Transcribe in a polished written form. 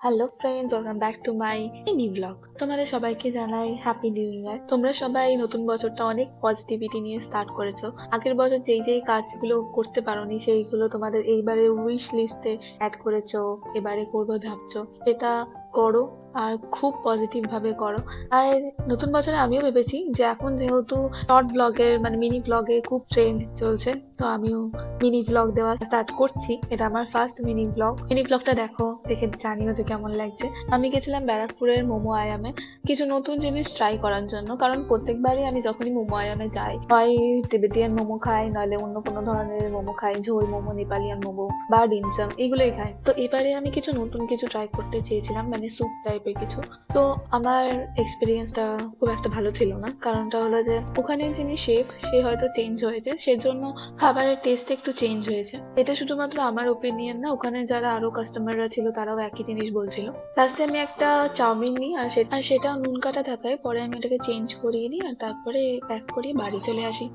Hello friends, welcome back to my mini blog. তোমাদের সবাইকে জানাই হ্যাপি নিউ ইয়ার। তোমরা সবাই নতুন বছরটা অনেক পজিটিভিটি নিয়ে স্টার্ট করেছো। আগের বছর যেই কাজগুলো করতে পারোনি সেইগুলো তোমাদের এইবারে উইশ লিস্টে অ্যাড করেছো, এবারে করবো ভাবছো, সেটা করো আর খুব পজিটিভ ভাবে করো। আর নতুন বছরে আমিও ভেবেছি যে এখন যেহেতু শর্ট ব্লগের মানে মিনি ব্লগে খুব ট্রেন্ড চলছে, তো আমিও মিনি ব্লগ দেওয়া স্টার্ট করছি। এটা আমার ফার্স্ট মিনি ব্লগটা দেখো, দেখে জানিও যে কেমন লাগছে। আমি গেছিলাম ব্যারাকপুরের মোমো আয়ামে কিছু নতুন জিনিস ট্রাই করার জন্য, কারণ প্রত্যেকবারই আমি যখনই মোমো আয়ামে যাই হয় তিবেতিয়ান মোমো খাই, নইলে অন্য কোনো ধরনের মোমো খাই, ঝোল মোমো, নেপালিয়ান মোমো বা ডিমসাম, এগুলোই খাই। তো এবারে আমি কিছু নতুন কিছু ট্রাই করতে চেয়েছিলাম, মানে স্যুপ টাইপের কিছু। তো আমার এক্সপিরিয়েন্সটা খুব একটা ভালো ছিল না। কারণটা হলো যে ওখানে যিনি শেফ, সে হয়তো চেঞ্জ হয়েছে, সেজন্য খাবারের টেস্ট একটু চেঞ্জ হয়েছে। এটা শুধুমাত্র আমার ওপিনিয়ন না, ওখানে যারা আরো কাস্টমাররা ছিল তারাও একই জিনিস বলছিল। লাস্টে আমি একটা চাউমিন নিই, আর সেটা নুন কাটা থাকায় পরে আমি ওটাকে চেঞ্জ করিয়ে নিই আর তারপরে প্যাক করিয়ে বাড়ি চলে আসি।